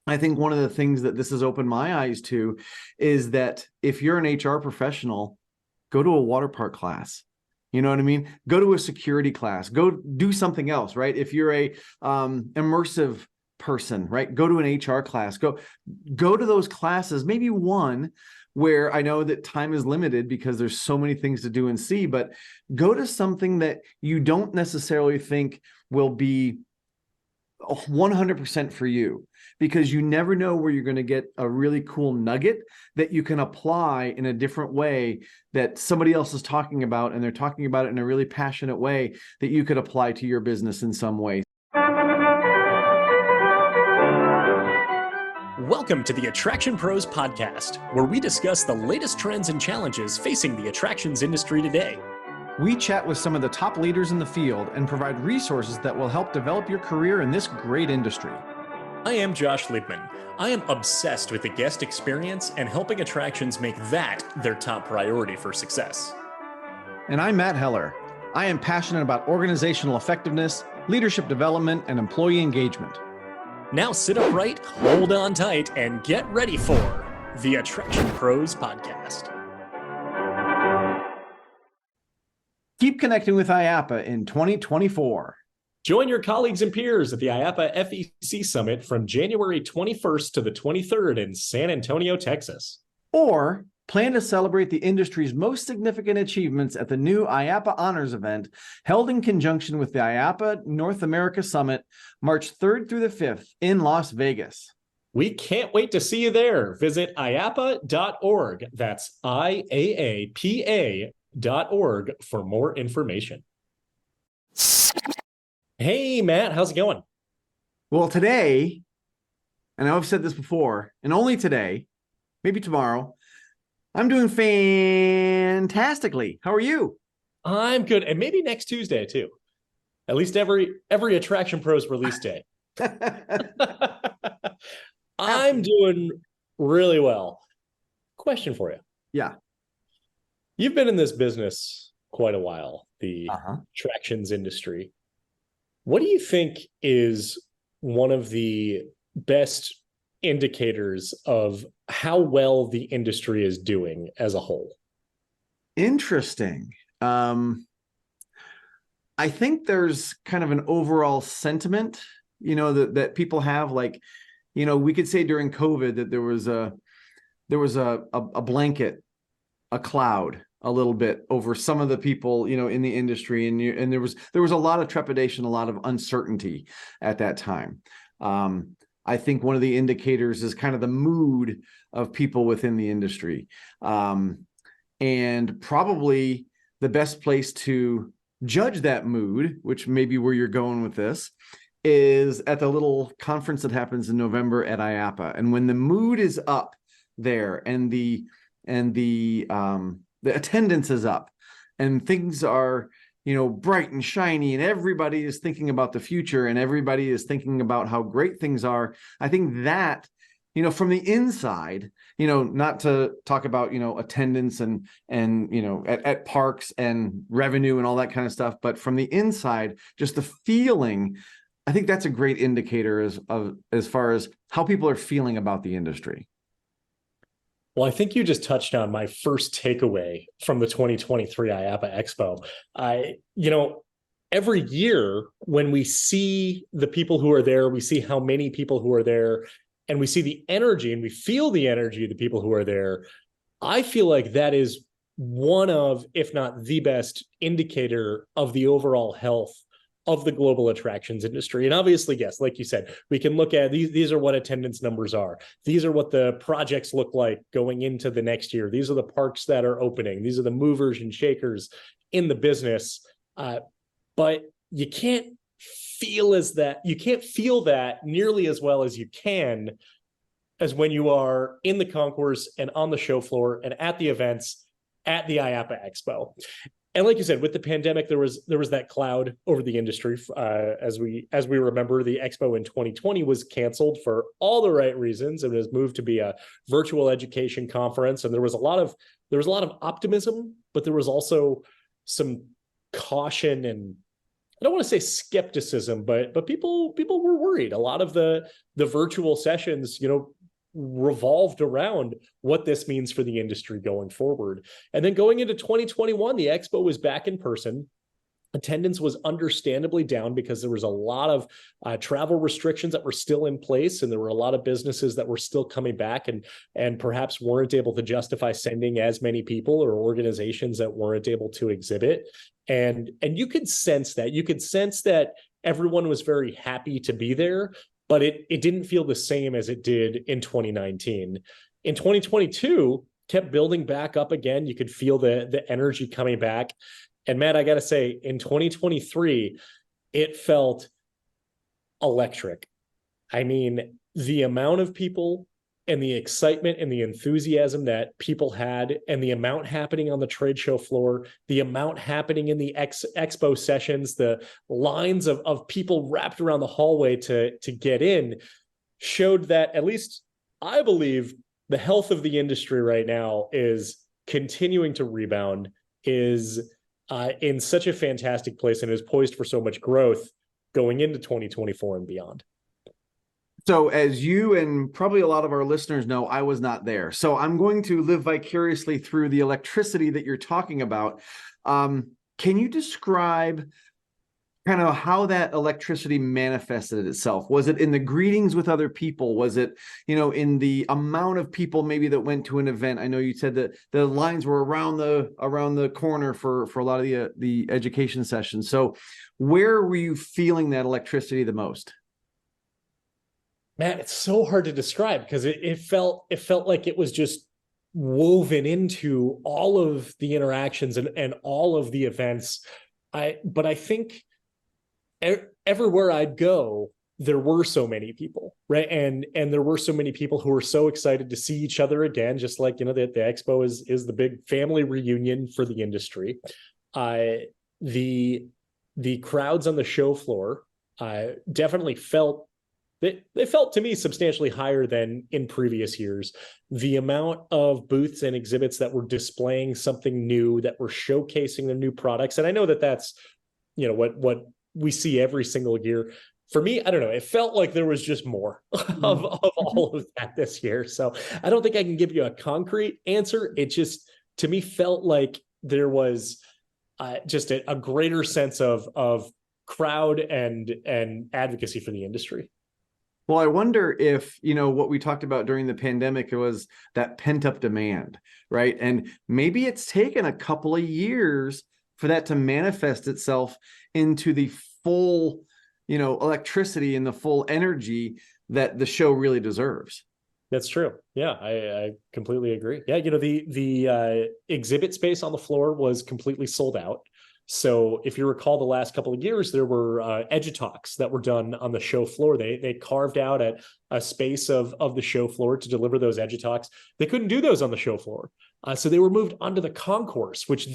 I think one of the things that this has opened my eyes to is that if you're an HR professional, go to a water park class. You know what I mean? Go to a security class. Go do something else, right? If you're a immersive person, right? Go to an HR class. Go to those classes. Maybe one where I know that time is limited because there's so many things to do and see, but go to something that you don't necessarily think will be 100% for you, because you never know where you're going to get a really cool nugget that you can apply in a different way that somebody else is talking about, and they're talking about it in a really passionate way that you could apply to your business in some way. Welcome to the Attraction Pros podcast, where we discuss the latest trends and challenges facing the attractions industry today. We chat with some of the top leaders in the field and provide resources that will help develop your career in this great industry. I am Josh Liebman. I am obsessed with the guest experience and helping attractions make that their top priority for success. And I'm Matt Heller. I am passionate about organizational effectiveness, leadership development, and employee engagement. Now sit upright, hold on tight, and get ready for the Attraction Pros podcast. Keep connecting with IAAPA in 2024. Join your colleagues and peers at the IAAPA FEC Summit from January 21st to the 23rd in San Antonio, Texas. Or plan to celebrate the industry's most significant achievements at the new IAAPA Honors event held in conjunction with the IAAPA North America Summit, March 3rd through the 5th in Las Vegas. We can't wait to see you there. Visit IAAPA.org. That's IAAPA.org for more information. Hey, Matt, how's it going? Well, today, and I've said this before, and only today, maybe tomorrow, I'm doing fantastically. How are you? I'm good. And maybe next Tuesday, too. At least every Attraction Pros release day. I'm doing really well. Question for you. Yeah. You've been in this business quite a while, the attractions industry. What do you think is one of the best indicators of how well the industry is doing as a whole? Interesting. I think there's kind of an overall sentiment, that people have, like, we could say during COVID that there was a blanket, a cloud a little bit over some of the people, in the industry. And there was a lot of trepidation, a lot of uncertainty at that time. I think one of the indicators is kind of the mood of people within the industry. And probably the best place to judge that mood, which may be where you're going with this, is at the little conference that happens in November at IAAPA. And when the mood is up there and the attendance is up and things are, bright and shiny, and everybody is thinking about the future and everybody is thinking about how great things are, I think that, from the inside, not to talk about, attendance and at parks and revenue and all that kind of stuff, but from the inside, just the feeling, I think that's a great indicator as far as how people are feeling about the industry. Well, I think you just touched on my first takeaway from the 2023 IAAPA Expo. Every year when we see the people who are there, we see how many people who are there, and we see the energy and we feel the energy of the people who are there. I feel like that is one of, if not the best indicator of the overall health of the global attractions industry. And obviously, yes, like you said, we can look at these are what attendance numbers are. These are what the projects look like going into the next year. These are the parks that are opening. These are the movers and shakers in the business. But you can't feel that nearly as well as you can as when you are in the concourse and on the show floor and at the events at the IAAPA Expo. And like you said, with the pandemic, there was that cloud over the industry. As we remember, the expo in 2020 was canceled for all the right reasons. It was moved to be a virtual education conference, and there was a lot of optimism, but there was also some caution and I don't want to say skepticism, but people were worried. A lot of the virtual sessions, revolved around what this means for the industry going forward. And then going into 2021, the expo was back in person. Attendance was understandably down because there was a lot of travel restrictions that were still in place, and there were a lot of businesses that were still coming back and perhaps weren't able to justify sending as many people, or organizations that weren't able to exhibit. And you could sense that. You could sense that everyone was very happy to be there, but it didn't feel the same as it did in 2019. In 2022, kept building back up again. You could feel the energy coming back. And Matt, I got to say, in 2023, it felt electric. I mean, the amount of people and the excitement and the enthusiasm that people had, and the amount happening on the trade show floor, the amount happening in the expo sessions, the lines of people wrapped around the hallway to get in, showed that, at least I believe, the health of the industry right now is continuing to rebound, is in such a fantastic place, and is poised for so much growth going into 2024 and beyond. So as you and probably a lot of our listeners know, I was not there. So I'm going to live vicariously through the electricity that you're talking about. Can you describe kind of how that electricity manifested itself? Was it in the greetings with other people? Was it, in the amount of people maybe that went to an event? I know you said that the lines were around the corner for a lot of the education sessions. So where were you feeling that electricity the most? Matt, it's so hard to describe, because it felt like it was just woven into all of the interactions and all of the events. But I think everywhere I'd go, there were so many people, right? And there were so many people who were so excited to see each other again, just like, the expo is the big family reunion for the industry. The crowds on the show floor definitely felt, they felt to me substantially higher than in previous years. The amount of booths and exhibits that were displaying something new, that were showcasing the new products. And I know that that's, what we see every single year. For me, I don't know, it felt like there was just more of all of that this year. So I don't think I can give you a concrete answer. It just, to me, felt like there was just a greater sense of crowd and advocacy for the industry. Well, I wonder if, what we talked about during the pandemic, it was that pent-up demand, right? And maybe it's taken a couple of years for that to manifest itself into the full, electricity and the full energy that the show really deserves. That's true. Yeah, I completely agree. Yeah, the exhibit space on the floor was completely sold out. So if you recall, the last couple of years, there were EduTalks that were done on the show floor. They carved out a space of the show floor to deliver those EduTalks. They couldn't do those on the show floor. So they were moved onto the concourse, which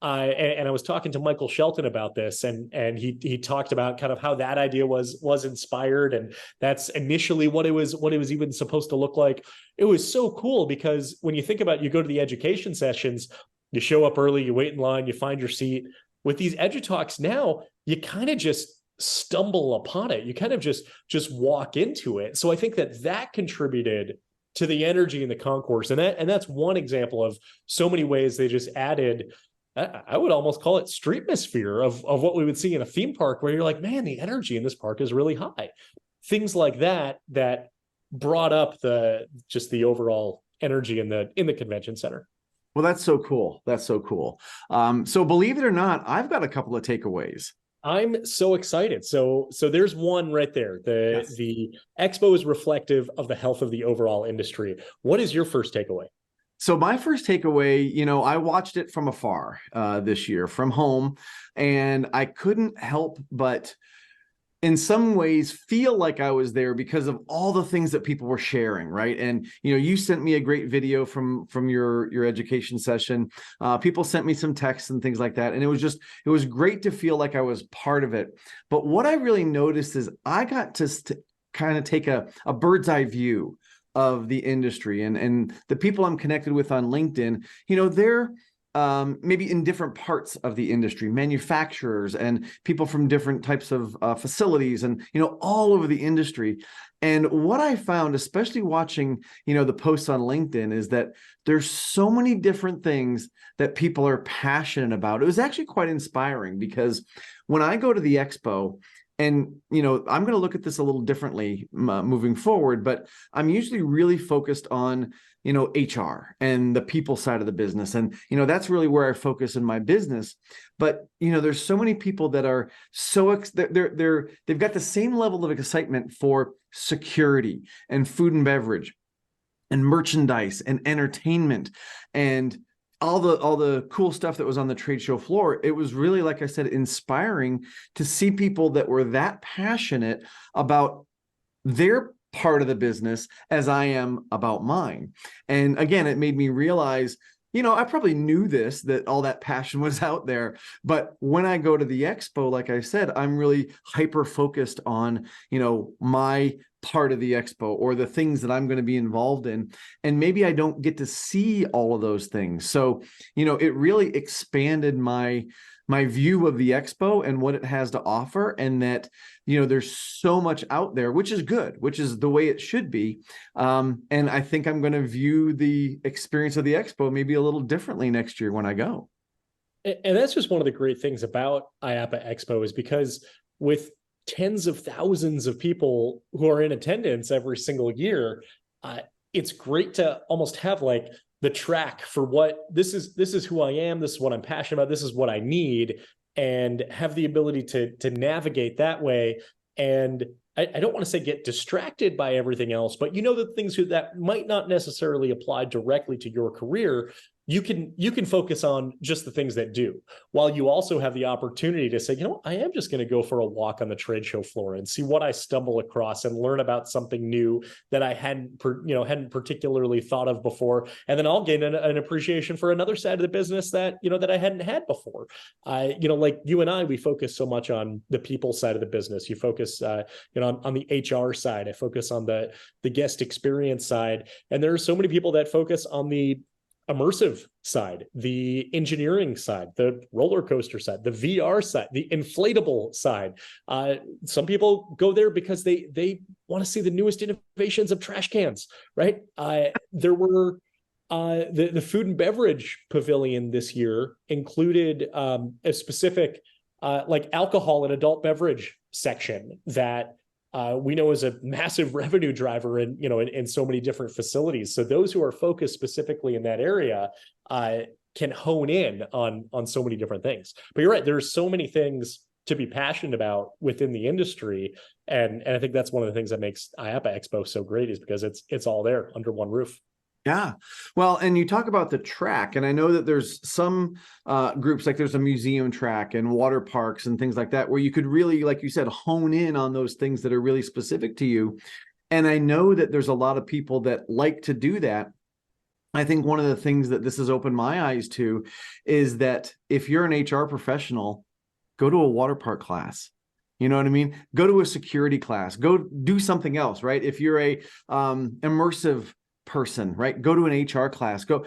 and I was talking to Michael Shelton about this, and he talked about kind of how that idea was inspired, and that's initially what it was even supposed to look like. It was so cool, because when you think about, you go to the education sessions, you show up early, you wait in line, you find your seat. With these EduTalks now, you kind of just stumble upon it. You kind of just walk into it. So I think that contributed to the energy in the concourse, and that's one example of so many ways they just added. I would almost call it streetmosphere of what we would see in a theme park, where you're like, man, the energy in this park is really high. Things like that brought up the overall energy in the convention center. Well, that's so cool. That's so cool. So believe it or not, I've got a couple of takeaways. I'm so excited. So there's one right there. The expo is reflective of the health of the overall industry. What is your first takeaway? So my first takeaway, I watched it from afar this year, from home, and I couldn't help but in some ways feel like I was there because of all the things that people were sharing, right? And you sent me a great video from your education session. People sent me some texts and things like that, and it was great to feel like I was part of it. But what I really noticed is I got to kind of take a bird's eye view of the industry, and the people I'm connected with on LinkedIn. They're maybe in different parts of the industry, manufacturers and people from different types of facilities and, all over the industry. And what I found, especially watching, the posts on LinkedIn, is that there's so many different things that people are passionate about. It was actually quite inspiring because when I go to the expo, and, I'm going to look at this a little differently moving forward, but I'm usually really focused on, HR and the people side of the business. And, that's really where I focus in my business. But, there's so many people that are they've got the same level of excitement for security and food and beverage and merchandise and entertainment and all the cool stuff that was on the trade show floor. It was really, like I said, inspiring to see people that were that passionate about their part of the business as I am about mine. And again, it made me realize, I probably knew that all that passion was out there, but when I go to the expo, like I said, I'm really hyper focused on, my part of the expo or the things that I'm going to be involved in. And maybe I don't get to see all of those things. So, it really expanded my view of the expo and what it has to offer. And that, there's so much out there, which is good, which is the way it should be. And I think I'm going to view the experience of the expo maybe a little differently next year when I go. And that's just one of the great things about IAAPA Expo, is because with tens of thousands of people who are in attendance every single year, it's great to almost have like the track for what this is who I am, this is what I'm passionate about, this is what I need, and have the ability to navigate that way. And I don't want to say get distracted by everything else, but the things that might not necessarily apply directly to your career, you can focus on just the things that do, while you also have the opportunity to say, I am just going to go for a walk on the trade show floor and see what I stumble across and learn about something new that I hadn't particularly thought of before. And then I'll gain an appreciation for another side of the business that, that I hadn't had before. Like you and I, we focus so much on the people side of the business. You focus, on the HR side. I focus on the guest experience side. And there are so many people that focus on the immersive side, the engineering side, the roller coaster side, the VR side, the inflatable side. Some people go there because they want to see the newest innovations of trash cans, right? There were the food and beverage pavilion this year included a specific like alcohol and adult beverage section that we know is a massive revenue driver in so many different facilities. So those who are focused specifically in that area can hone in on so many different things. But you're right, there's so many things to be passionate about within the industry. And I think that's one of the things that makes IAAPA Expo so great, is because it's all there under one roof. Yeah. Well, and you talk about the track, and I know that there's some groups, like there's a museum track and water parks and things like that, where you could really, like you said, hone in on those things that are really specific to you. And I know that there's a lot of people that like to do that. I think one of the things that this has opened my eyes to is that if you're an HR professional, go to a water park class. You know what I mean? Go to a security class, go do something else, right? If you're a immersive person, right? Go to an HR class, go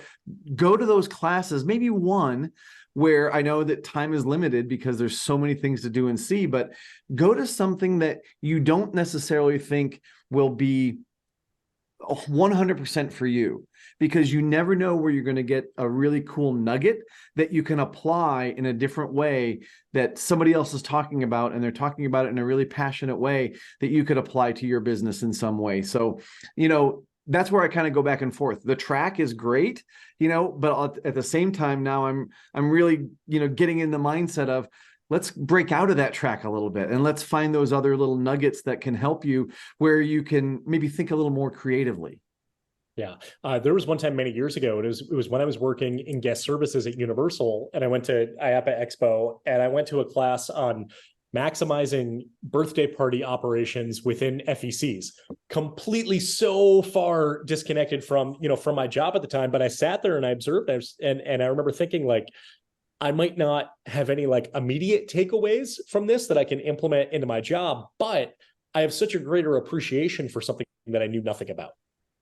to those classes, maybe one where I know that time is limited because there's so many things to do and see, but go to something that you don't necessarily think will be 100% for you, because you never know where you're going to get a really cool nugget that you can apply in a different way that somebody else is talking about, and they're talking about it in a really passionate way that you could apply to your business in some way. So, that's where I kind of go back and forth. The track is great, but at the same time, now I'm really, getting in the mindset of, let's break out of that track a little bit and let's find those other little nuggets that can help you, where you can maybe think a little more creatively. Yeah. There was one time many years ago, it was when I was working in guest services at Universal, and I went to IAAPA Expo, and I went to a class on maximizing birthday party operations within FECs. Completely so far disconnected from my job at the time, but I sat there and I observed, and I remember thinking, like, I might not have any like immediate takeaways from this that I can implement into my job, but I have such a greater appreciation for something that I knew nothing about.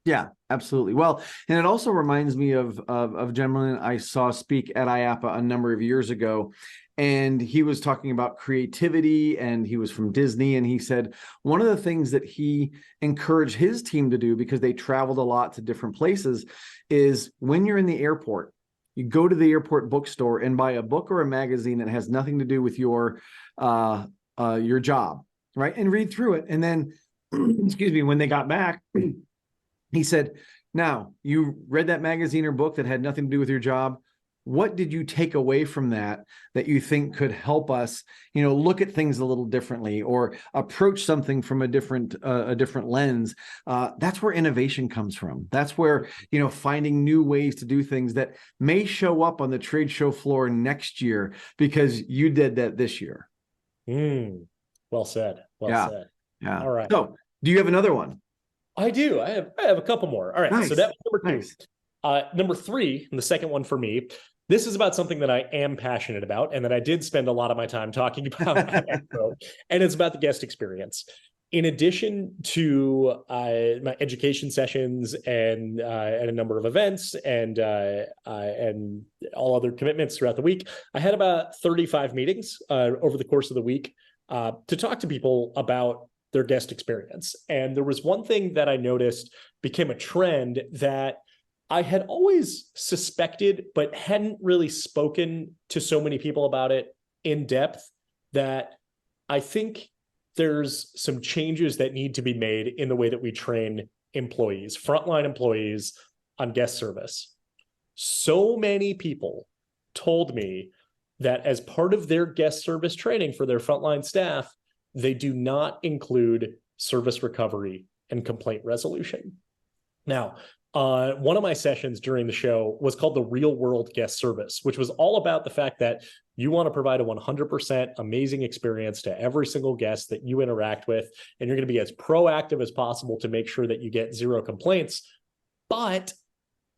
Yeah, absolutely. Well, and it also reminds me of a gentleman I saw speak at IAAPA a number of years ago, and he was talking about creativity, and he was from Disney, and he said one of the things that he encouraged his team to do, because they traveled a lot to different places, is when you're in the airport, you go to the airport bookstore and buy a book or a magazine that has nothing to do with your job, right? And read through it, and then excuse me, when they got back. He said, now you read that magazine or book that had nothing to do with your job. What did you take away from that you think could help us, look at things a little differently or approach something from a different lens? That's where innovation comes from. That's where, finding new ways to do things that may show up on the trade show floor next year because you did that this year. Well said. Well said. Yeah. All right. So do you have another one? I do. I have a couple more. All right. Nice. So that was number 2. Nice. Number 3, and the second one for me, this is about something that I am passionate about and that I did spend a lot of my time talking about at Expo, and it's about the guest experience. In addition to my education sessions and a number of events and all other commitments throughout the week, I had about 35 meetings over the course of the week to talk to people about their guest experience. And there was one thing that I noticed became a trend that I had always suspected, but hadn't really spoken to so many people about it in depth, that I think there's some changes that need to be made in the way that we train employees, frontline employees, on guest service. So many people told me that as part of their guest service training for their frontline staff, they do not include service recovery and complaint resolution. Now, one of my sessions during the show was called the Real World Guest Service, which was all about the fact that you want to provide a 100% amazing experience to every single guest that you interact with, and you're going to be as proactive as possible to make sure that you get 0 complaints. But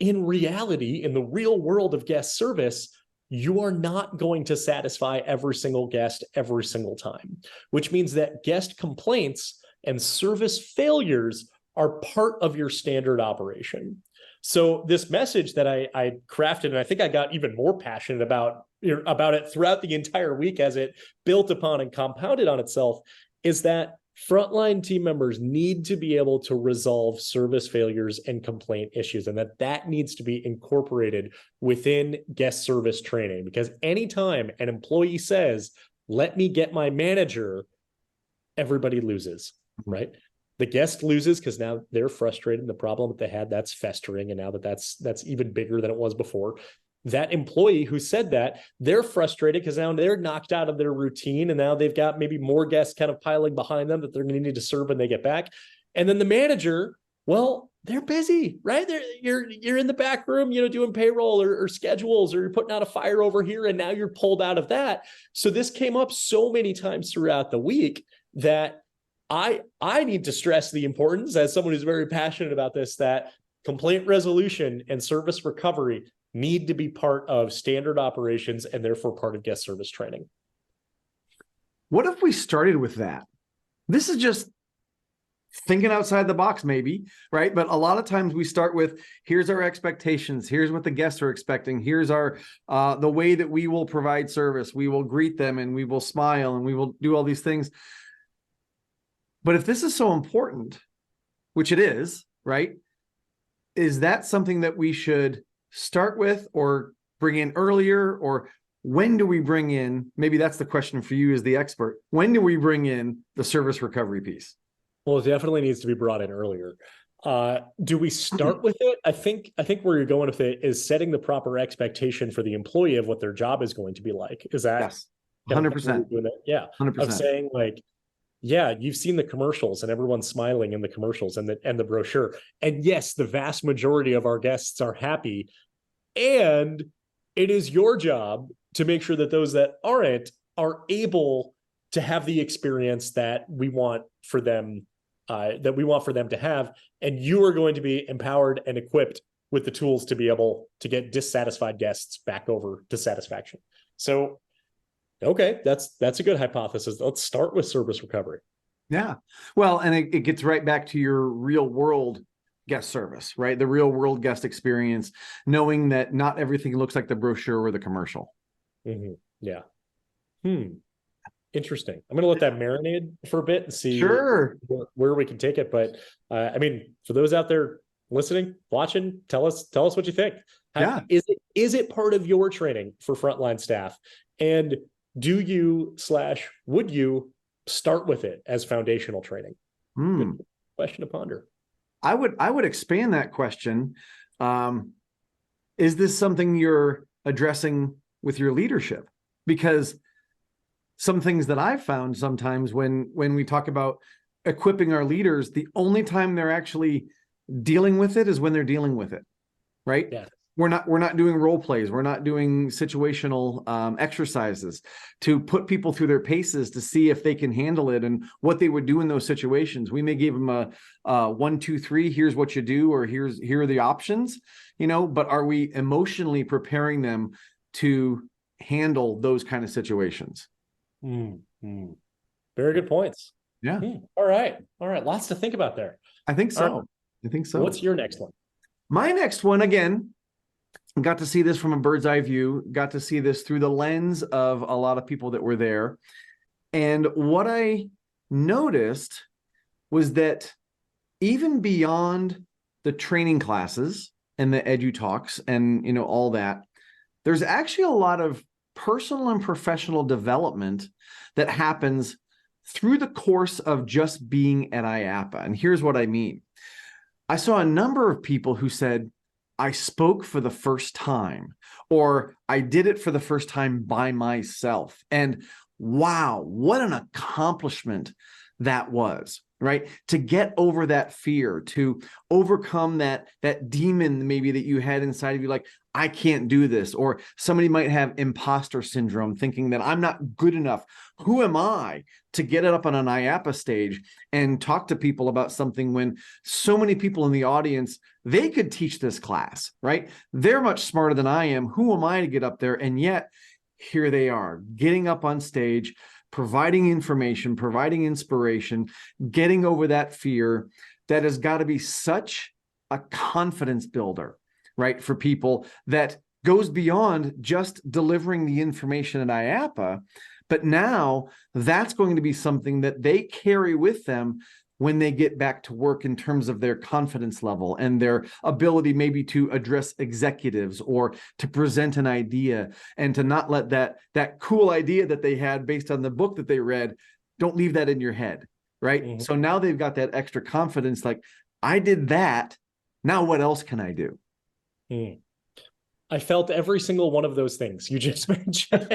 in reality, in the real world of guest service, you are not going to satisfy every single guest every single time, which means that guest complaints and service failures are part of your standard operation. So this message that I crafted, and I think I got even more passionate about it throughout the entire week as it built upon and compounded on itself, is that frontline team members need to be able to resolve service failures and complaint issues, and that needs to be incorporated within guest service training. Because anytime an employee says, "Let me get my manager," everybody loses, right? The guest loses because now they're frustrated. The problem that they had, that's festering, and now that's even bigger than it was before. That employee who said that, they're frustrated because now they're knocked out of their routine, and now they've got maybe more guests kind of piling behind them that they're going to need to serve when they get back. And then the manager, well, they're busy, right? You're in the back room, doing payroll or schedules, or you're putting out a fire over here, and now you're pulled out of that. So this came up so many times throughout the week that I need to stress the importance, as someone who's very passionate about this, that complaint resolution and service recovery need to be part of standard operations and therefore part of guest service training. What if we started with that? This is just thinking outside the box, maybe, right? But a lot of times we start with, here's our expectations. Here's what the guests are expecting. Here's our the way that we will provide service. We will greet them, and we will smile, and we will do all these things. But if this is so important, which it is, right? Is that something that we should start with or bring in earlier? Or when do we bring in, maybe that's the question for you as the expert, when do we bring in the service recovery piece? Well, it definitely needs to be brought in earlier. Do we start with it? I think where you're going with it is setting the proper expectation for the employee of what their job is going to be like. Is that? Yes, 100%. Yeah. 100%. Of saying, like, yeah, you've seen the commercials and everyone's smiling in the commercials and the brochure. And yes, the vast majority of our guests are happy. And it is your job to make sure that those that aren't are able to have the experience that we want for them, to have. And you are going to be empowered and equipped with the tools to be able to get dissatisfied guests back over to satisfaction. So okay, that's a good hypothesis. Let's start with service recovery. Yeah. Well, and it gets right back to your real world guest service, right? The real world guest experience, knowing that not everything looks like the brochure or the commercial. Yeah. Interesting. I'm going to let that marinate for a bit and see where we can take it. But I mean, for those out there listening, watching, tell us what you think. Is it part of your training for frontline staff? And do you / would you start with it as foundational training? Good question to ponder. I would expand that question. Is this something you're addressing with your leadership? Because some things that I've found sometimes when we talk about equipping our leaders, the only time they're actually dealing with it is when they're dealing with it, right? Yeah. We're not doing role plays. We're not doing situational exercises to put people through their paces to see if they can handle it and what they would do in those situations. We may give them a 1, 2, 3, here's what you do, or here are the options, but are we emotionally preparing them to handle those kind of situations? Very good points. Yeah. All right. Lots to think about there. I think so. Right. I think so. What's your next one? My next one, again, got to see this from a bird's eye view, got to see this through the lens of a lot of people that were there. And what I noticed was that even beyond the training classes and the edu talks and, all that, there's actually a lot of personal and professional development that happens through the course of just being at IAAPA. And here's what I mean. I saw a number of people who said, I spoke for the first time, or I did it for the first time by myself. And wow, what an accomplishment that was, right? To get over that fear, to overcome that demon maybe that you had inside of you, like, I can't do this. Or somebody might have imposter syndrome, thinking that I'm not good enough. Who am I to get it up on an IAAPA stage and talk to people about something when so many people in the audience, they could teach this class, right? They're much smarter than I am. Who am I to get up there? And yet here they are getting up on stage, providing information, providing inspiration, getting over that fear. That has got to be such a confidence builder, right? For people, that goes beyond just delivering the information at IAAPA, but now that's going to be something that they carry with them when they get back to work in terms of their confidence level and their ability maybe to address executives or to present an idea, and to not let that cool idea that they had based on the book that they read, don't leave that in your head, right? So now they've got that extra confidence, like, I did that, now what else can I do? I felt every single one of those things you just mentioned.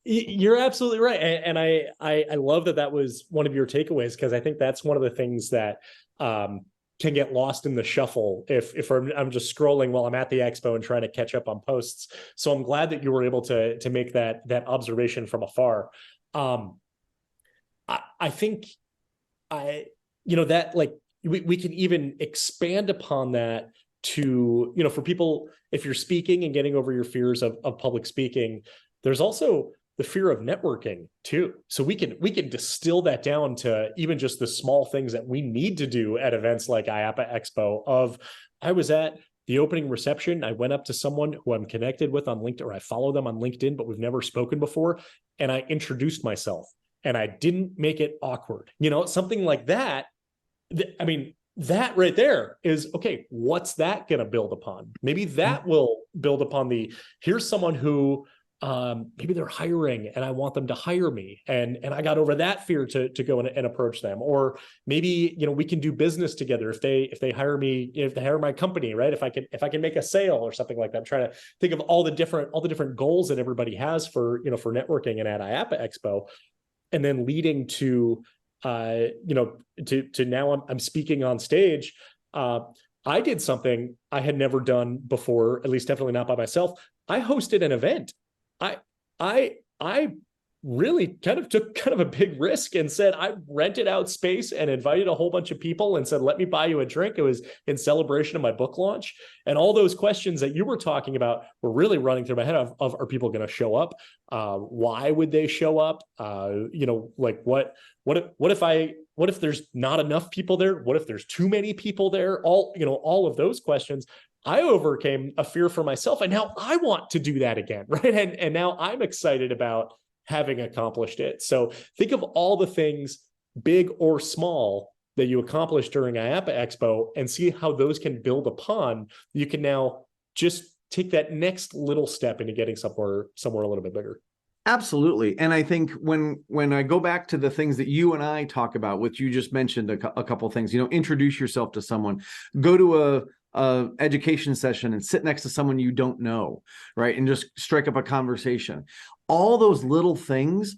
You're absolutely right. And I love that was one of your takeaways, because I think that's one of the things that can get lost in the shuffle if I'm just scrolling while I'm at the expo and trying to catch up on posts. So I'm glad that you were able to make that observation from afar. I think that, like, we can even expand upon that to, for people, if you're speaking and getting over your fears of public speaking, there's also the fear of networking too. So we can distill that down to even just the small things that we need to do at events like IAAPA Expo. I was at the opening reception. I went up to someone who I'm connected with on LinkedIn, or I follow them on LinkedIn, but we've never spoken before. And I introduced myself, and I didn't make it awkward. Something like that. I mean, that right there is, okay, what's that going to build upon? Maybe that will build upon here's someone who maybe they're hiring and I want them to hire me. And I got over that fear to go and approach them. Or maybe, we can do business together if they hire me, if they hire my company, right? If I can make a sale or something like that. I'm trying to think of all the different goals that everybody has for networking and at IAAPA Expo, and then leading to to now I'm speaking on stage. I did something I had never done before, at least definitely not by myself. I hosted an event. I really kind of took kind of a big risk and said, I rented out space and invited a whole bunch of people and said, let me buy you a drink. It was in celebration of my book launch. And all those questions that you were talking about were really running through my head of are people going to show up? Why would they show up? Like what if there's not enough people there? What if there's too many people there? All of those questions. I overcame a fear for myself, and now I want to do that again, right? And now I'm excited about having accomplished it. So think of all the things, big or small, that you accomplished during IAAPA Expo and see how those can build upon. You can now just take that next little step into getting somewhere a little bit bigger. Absolutely. And I think when I go back to the things that you and I talk about, which you just mentioned a couple of things, introduce yourself to someone, go to a education session and sit next to someone you don't know, right? And just strike up a conversation. All those little things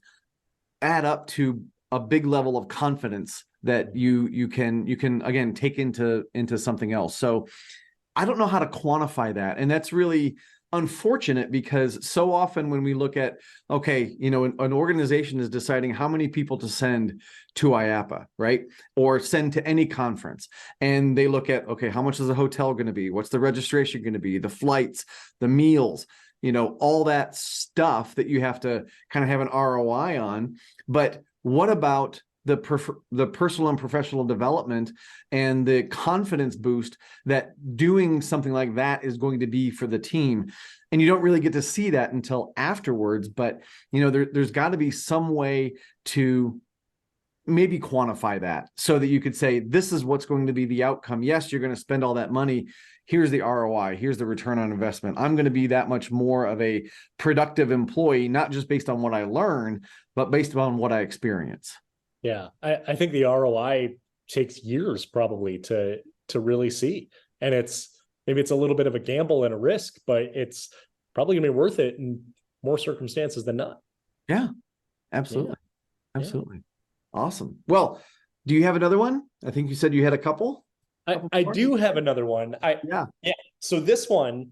add up to a big level of confidence that you can again take into something else. So I don't know how to quantify that. And that's really unfortunate, because so often when we look at, okay, an organization is deciding how many people to send to IAAPA, right? Or send to any conference. And they look at, okay, how much is the hotel going to be? What's the registration going to be? The flights, the meals, all that stuff that you have to kind of have an ROI on. But what about the personal and professional development and the confidence boost that doing something like that is going to be for the team? And you don't really get to see that until afterwards, but there's got to be some way to maybe quantify that so that you could say, this is what's going to be the outcome. Yes, you're going to spend all that money. Here's the ROI. Here's the return on investment. I'm going to be that much more of a productive employee, not just based on what I learn, but based on what I experience. Yeah, I think the ROI takes years probably to really see. And maybe it's a little bit of a gamble and a risk, but it's probably gonna be worth it in more circumstances than not. Yeah, absolutely. Yeah. Absolutely. Yeah. Awesome. Well, do you have another one? I think you said you had a couple. I do have another one. Yeah. So this one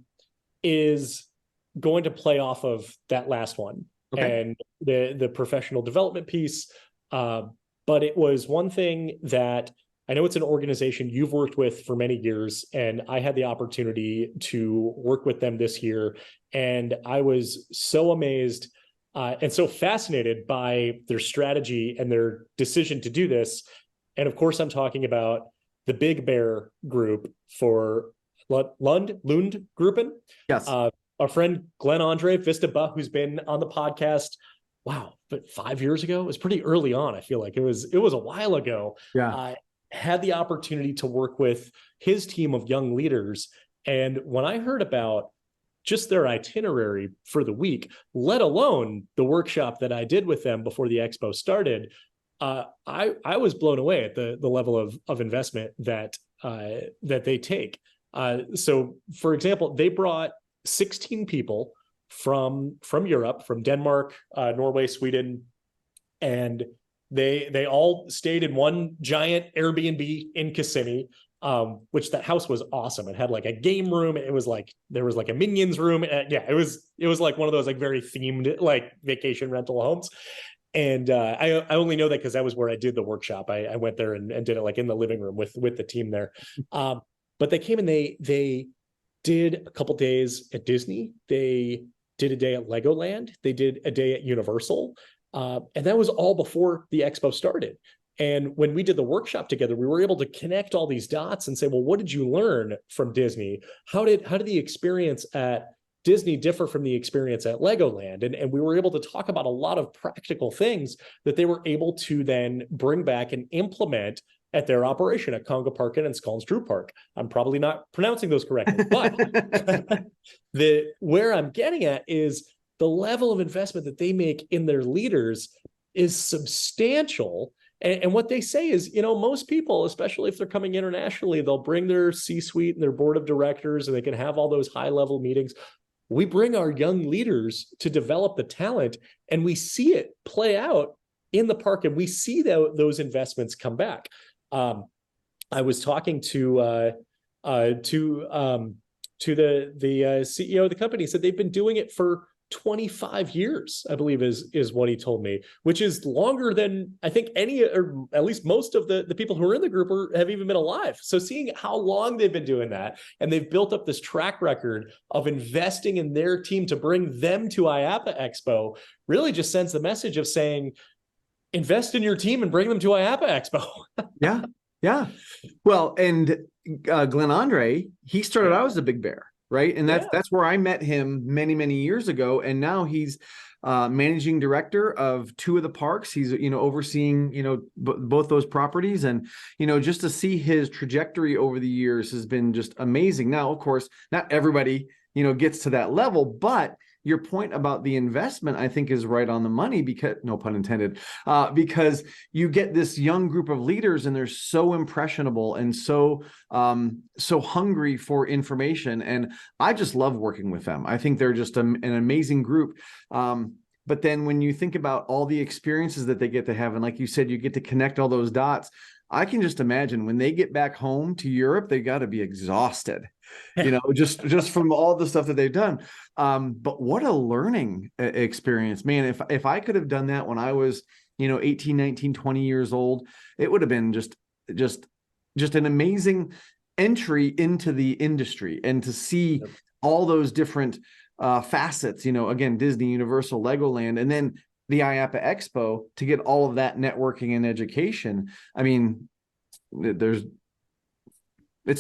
is going to play off of that last one. Okay. And the professional development piece. But it was one thing that I know it's an organization you've worked with for many years, and I had the opportunity to work with them this year. And I was so amazed and so fascinated by their strategy and their decision to do this. And of course, I'm talking about the Big Bear group for Lund Gruppen. Yes. Our friend Glenn Andre Vistaba, who's been on the podcast. Wow, but 5 years ago, it was pretty early on. I feel like it was a while ago. Yeah. I had the opportunity to work with his team of young leaders. And when I heard about just their itinerary for the week, let alone the workshop that I did with them before the expo started, I was blown away at the level of investment that they take. So, for example, they brought 16 people from Europe, from Denmark, Norway, Sweden, and they all stayed in one giant Airbnb in Kissimmee, which that house was awesome. It had like a game room. It was like there was like a Minions room. It was like one of those like very themed like vacation rental homes. And I only know that because that was where I did the workshop. I went there and did it like in the living room with the team there. But they came and they did a couple days at Disney. They did a day at Legoland. They did a day at Universal. And that was all before the expo started. And when we did the workshop together, we were able to connect all these dots and say, well, what did you learn from Disney? How did the experience at Disney differ from the experience at Legoland? And we were able to talk about a lot of practical things that they were able to then bring back and implement at their operation at Conga Park and Skalnsdru Park. I'm probably not pronouncing those correctly, but where I'm getting at is the level of investment that they make in their leaders is substantial. And what they say is, most people, especially if they're coming internationally, they'll bring their C-suite and their board of directors, and they can have all those high-level meetings. We bring our young leaders to develop the talent, and we see it play out in the park, and we see those investments come back. I was talking to the CEO of the company. He said they've been doing it for 25 years, I believe is what he told me, which is longer than I think any, or at least most of the people who are in the group have even been alive. So seeing how long they've been doing that, and they've built up this track record of investing in their team to bring them to IAAPA Expo, really just sends the message of saying, invest in your team and bring them to IAAPA Expo. Yeah. Yeah. Well, and Glenn Andre, he started out as a big bear. Right. And that's where I met him many, many years ago. And now he's managing director of 2 of the parks. He's, overseeing, both those properties. And, just to see his trajectory over the years has been just amazing. Now, of course, not everybody, gets to that level, but your point about the investment, I think, is right on the money, because, no pun intended, because you get this young group of leaders and they're so impressionable and so hungry for information. And I just love working with them. I think they're just an amazing group. But then when you think about all the experiences that they get to have, and like you said, you get to connect all those dots, I can just imagine when they get back home to Europe, they got to be exhausted, just from all the stuff that they've done. But what a learning experience, man. If I could have done that when I was, 18, 19, 20 years old, it would have been just an amazing entry into the industry, and to see all those different facets, again, Disney, Universal, Legoland, and then the IAAPA Expo, to get all of that networking and education. I mean, it's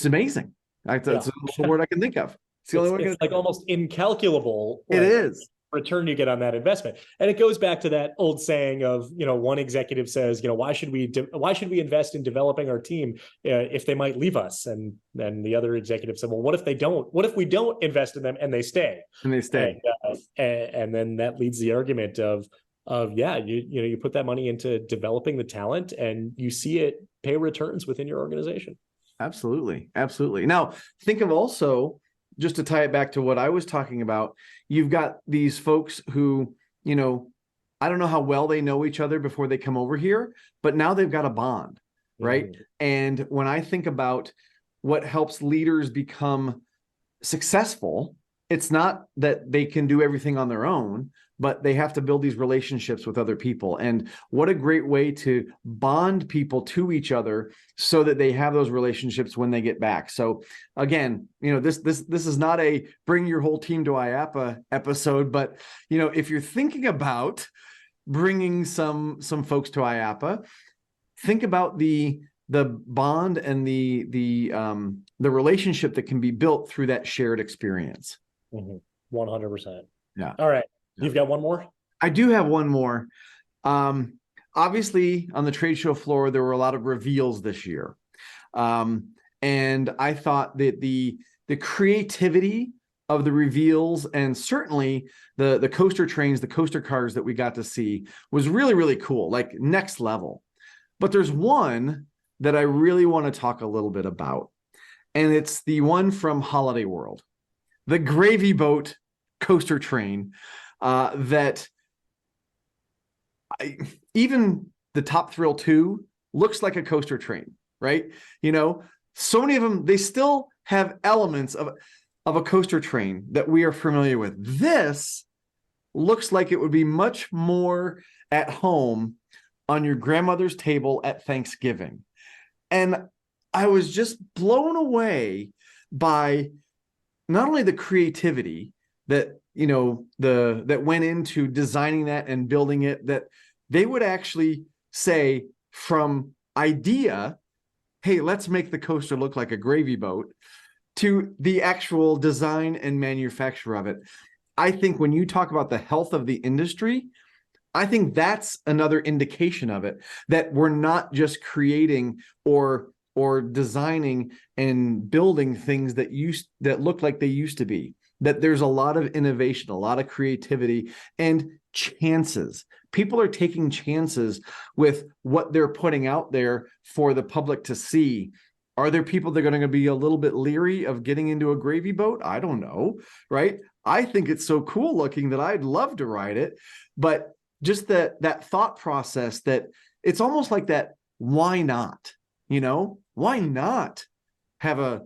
amazing. That's the word I can think of. It's the only one. It's like almost incalculable. It is. Return you get on that investment. And it goes back to that old saying of, one executive says, why should we invest in developing our team if they might leave us? And then the other executive said, well, what if they don't? What if we don't invest in them and they stay? And then that leads the argument of you put that money into developing the talent, and you see it pay returns within your organization. Absolutely. Absolutely. Now, think of also, just to tie it back to what I was talking about, you've got these folks who, I don't know how well they know each other before they come over here, but now they've got a bond, right? Mm-hmm. And when I think about what helps leaders become successful, it's not that they can do everything on their own, but they have to build these relationships with other people. And what a great way to bond people to each other so that they have those relationships when they get back. So again, this is not a bring your whole team to IAAPA episode, but if you're thinking about bringing some folks to IAAPA, think about the bond and the relationship that can be built through that shared experience. 100%. Yeah. All right. You've got one more? I do have one more. Obviously, on the trade show floor, there were a lot of reveals this year. And I thought that the creativity of the reveals, and certainly the coaster trains, the coaster cars that we got to see, was really, really cool, like next level. But there's one that I really want to talk a little bit about. And it's the one from Holiday World, the Gravy Boat coaster train. Even the Top Thrill 2 looks like a coaster train, right? So many of them, they still have elements of a coaster train that we are familiar with. This looks like it would be much more at home on your grandmother's table at Thanksgiving. And I was just blown away by not only the creativity that that went into designing that and building it, that they would actually say from idea, hey, let's make the coaster look like a gravy boat, to the actual design and manufacture of it. I think when you talk about the health of the industry, I think that's another indication of it, that we're not just creating or designing and building things that look like they used to be, that there's a lot of innovation, a lot of creativity, and chances. People are taking chances with what they're putting out there for the public to see. Are there people that are going to be a little bit leery of getting into a gravy boat? I don't know, right? I think it's so cool looking that I'd love to ride it. But just that thought process, that it's almost like that, why not? Why not have a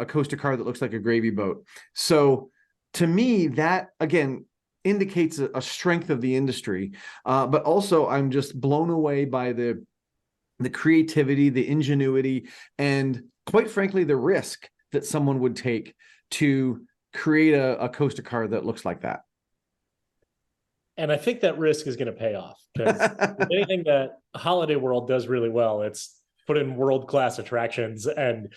coaster car that looks like a gravy boat? So to me, that, again, indicates a strength of the industry. But also I'm just blown away by the creativity, the ingenuity, and quite frankly, the risk that someone would take to create a coaster car that looks like that. And I think that risk is going to pay off, because anything that Holiday World does really well, it's put in world-class attractions, and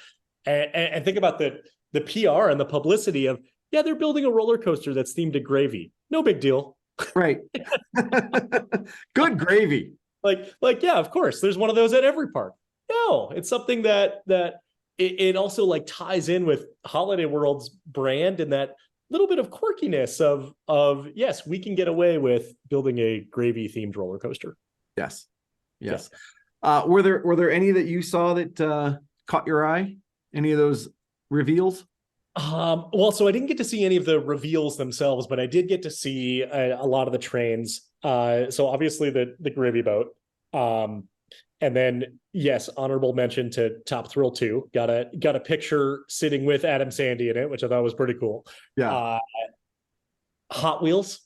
think about the PR and the publicity of, yeah, they're building a roller coaster that's themed to gravy. No big deal. Right. Good gravy. Like, yeah, of course, there's one of those at every park. No, it's something that it also like ties in with Holiday World's brand, and that little bit of quirkiness of yes, we can get away with building a gravy themed roller coaster. Yes. Were there any that you saw that caught your eye? Any of those reveals? Well, so I didn't get to see any of the reveals themselves, but I did get to see a lot of the trains. So obviously the gravy boat. And then, yes, honorable mention to Top Thrill 2. Got a picture sitting with Adam Sandy in it, which I thought was pretty cool. Yeah. Hot Wheels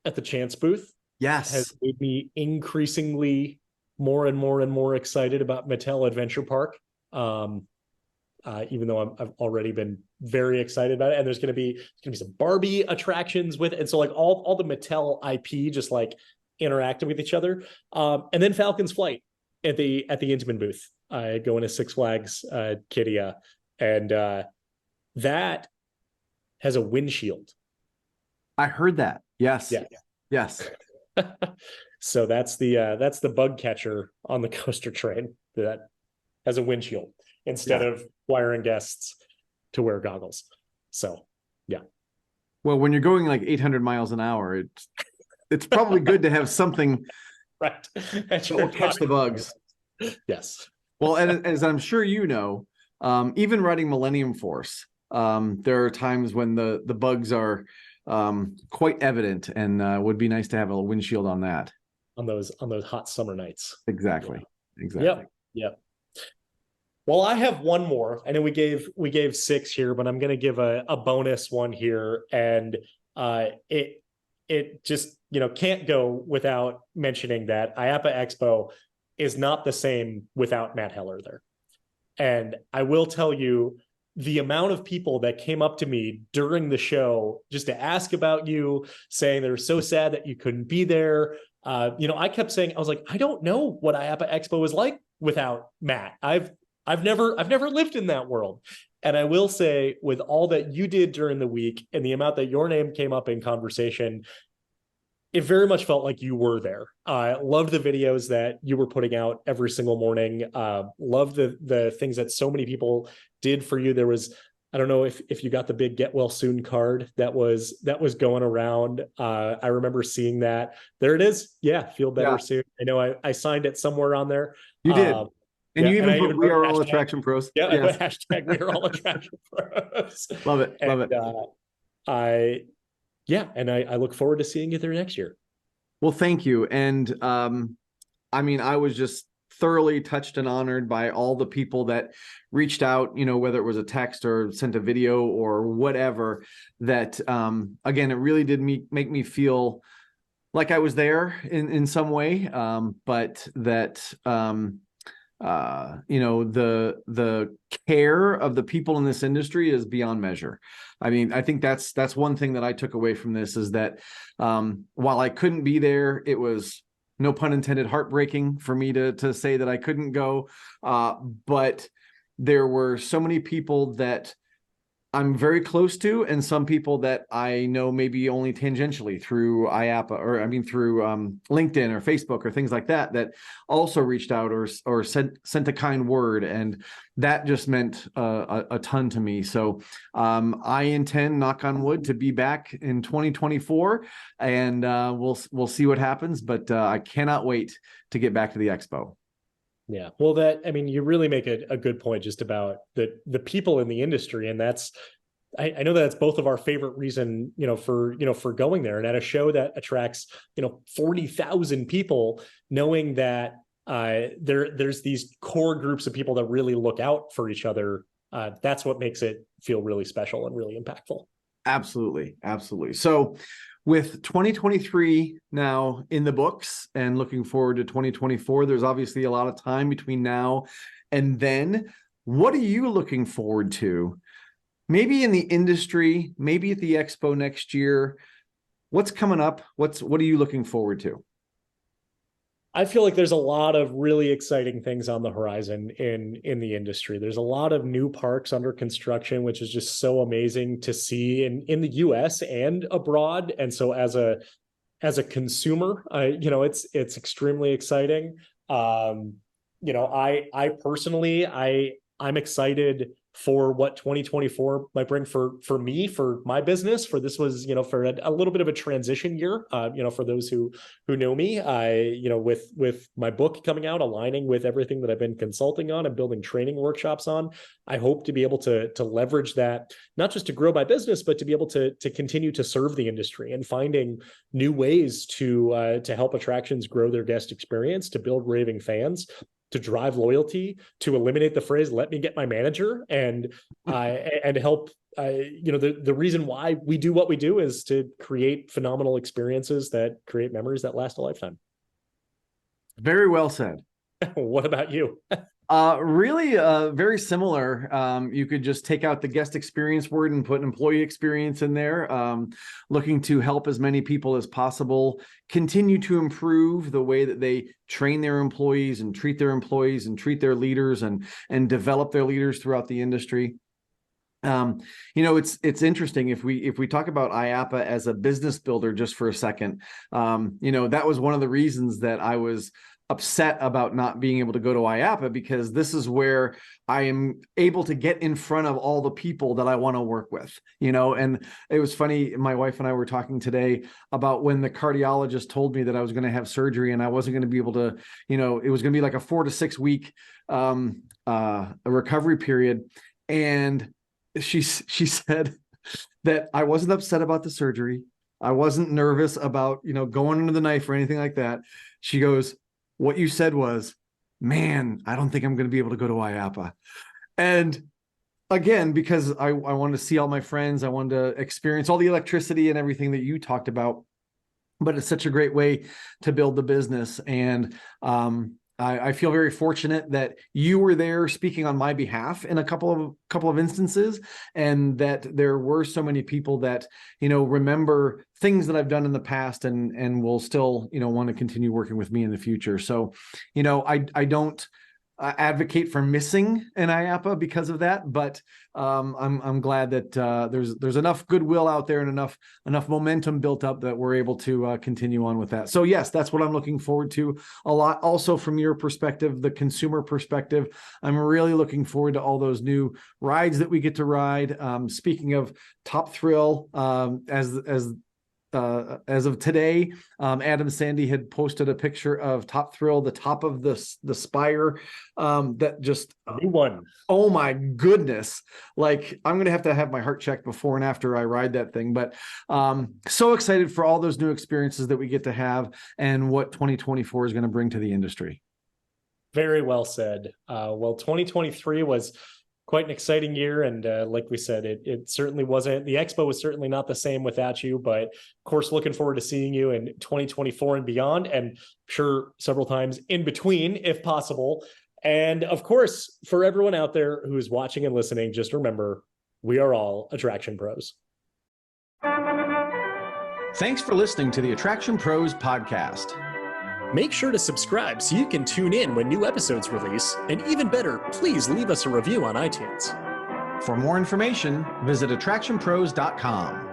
at the Chance booth. Yes. Has made me increasingly more and more excited about Mattel Adventure Park. Even though I've already been very excited about it. And there's going to be some Barbie attractions with it. And so like all the Mattel IP just like interacting with each other. And then Falcon's Flight at the Intamin booth, going to Six Flags Kidia. And that has a windshield. I heard that. Yes. Yeah. Yes. So that's the bug catcher on the coaster train that has a windshield instead of wiring guests to wear goggles. So, yeah. Well, when you're going like 800 miles an hour, it's probably good to have something right that will catch the bugs. Yes. Well, and as I'm sure you know, even riding Millennium Force, there are times when the bugs are quite evident, and would be nice to have a windshield on that. On those hot summer nights. Exactly. Yeah. Exactly. Yep. Well, I have one more. I know we gave 6 here, but I'm going to give a bonus one here, and it just can't go without mentioning that IAAPA Expo is not the same without Matt Heller there. And I will tell you, the amount of people that came up to me during the show just to ask about you, saying they were so sad that you couldn't be there. I kept saying, I was like, I don't know what IAAPA Expo is like without Matt. I've never lived in that world. And I will say, with all that you did during the week and the amount that your name came up in conversation, it very much felt like you were there. I loved the videos that you were putting out every single morning. Loved the things that so many people did for you. There was, I don't know if you got the big get well soon card that was going around. I remember seeing that. There it is. Yeah, feel better soon. I know I signed it somewhere on there. You did. And you even put "We are all attraction pros." Yeah, yes. Hashtag "We are all attraction pros." Love it. Love it. I look forward to seeing you there next year. Well, thank you. And I was just thoroughly touched and honored by all the people that reached out, whether it was a text or sent a video or whatever, that again, it really did make me feel like I was there in some way, but that the care of the people in this industry is beyond measure. I think that's one thing that I took away from this, is that while I couldn't be there, it was, no pun intended, heartbreaking for me to say that I couldn't go. But there were so many people that I'm very close to, and some people that I know maybe only tangentially through IAAPA, or through LinkedIn or Facebook or things like that also reached out or sent a kind word, and that just meant a ton to me. So I intend, knock on wood, to be back in 2024, and we'll see what happens. But I cannot wait to get back to the expo. Yeah, well, you really make a good point just about the people in the industry, and that's, I know that's both of our favorite reason, for going there, and at a show that attracts 40,000 people, knowing that there's these core groups of people that really look out for each other. That's what makes it feel really special and really impactful. Absolutely. So with 2023 now in the books and looking forward to 2024, there's obviously a lot of time between now and then. What are you looking forward to? Maybe in the industry, maybe at the expo next year. What's coming up? What are you looking forward to? I feel like there's a lot of really exciting things on the horizon in the industry. There's a lot of new parks under construction, which is just so amazing to see in the US and abroad. And so as a consumer, it's extremely exciting. I personally, I'm excited for what 2024 might bring for me, for my business. For this was, for a little bit of a transition year, for those who know me, with my book coming out, aligning with everything that I've been consulting on and building training workshops on, I hope to be able to leverage that, not just to grow my business, but to be able to continue to serve the industry and finding new ways to help attractions grow their guest experience, to build raving fans, to drive loyalty, to eliminate the phrase "let me get my manager," and help. The reason why we do what we do is to create phenomenal experiences that create memories that last a lifetime. Very well said. What about you? Really very similar. You could just take out the guest experience word and put employee experience in there. Looking to help as many people as possible, continue to improve the way that they train their employees and treat their employees and treat their leaders and develop their leaders throughout the industry. It's interesting if we talk about IAAPA as a business builder just for a second. That was one of the reasons that I was upset about not being able to go to IAAPA, because this is where I am able to get in front of all the people that I want to work with, and it was funny. My wife and I were talking today about when the cardiologist told me that I was going to have surgery and I wasn't going to be able to, it was going to be like a 4 to 6 week a recovery period. And she said that I wasn't upset about the surgery. I wasn't nervous about, going under the knife or anything like that. She goes, "What you said was, man, I don't think I'm going to be able to go to IAAPA." And again, because I wanted to see all my friends, I wanted to experience all the electricity and everything that you talked about, but it's such a great way to build the business. And I feel very fortunate that you were there speaking on my behalf in a couple of instances, and that there were so many people that, remember things that I've done in the past and will still, want to continue working with me in the future. So, I don't advocate for missing an IAAPA because of that, but I'm glad that there's enough goodwill out there and enough momentum built up that we're able to continue on with that. So yes, that's what I'm looking forward to a lot. Also, from your perspective, the consumer perspective, I'm really looking forward to all those new rides that we get to ride. Speaking of Top Thrill, as of today, Adam Sandy had posted a picture of Top Thrill, the top of the spire, that just new one. Oh my goodness. Like, I'm going to have my heart checked before and after I ride that thing. But so excited for all those new experiences that we get to have and what 2024 is going to bring to the industry. Very well said. 2023 was quite an exciting year. And like we said, it certainly wasn't, the expo was certainly not the same without you, but of course, looking forward to seeing you in 2024 and beyond, and sure several times in between, if possible. And of course, for everyone out there who is watching and listening, just remember, we are all attraction pros. Thanks for listening to the Attraction Pros podcast. Make sure to subscribe so you can tune in when new episodes release. And even better, please leave us a review on iTunes. For more information, visit attractionpros.com.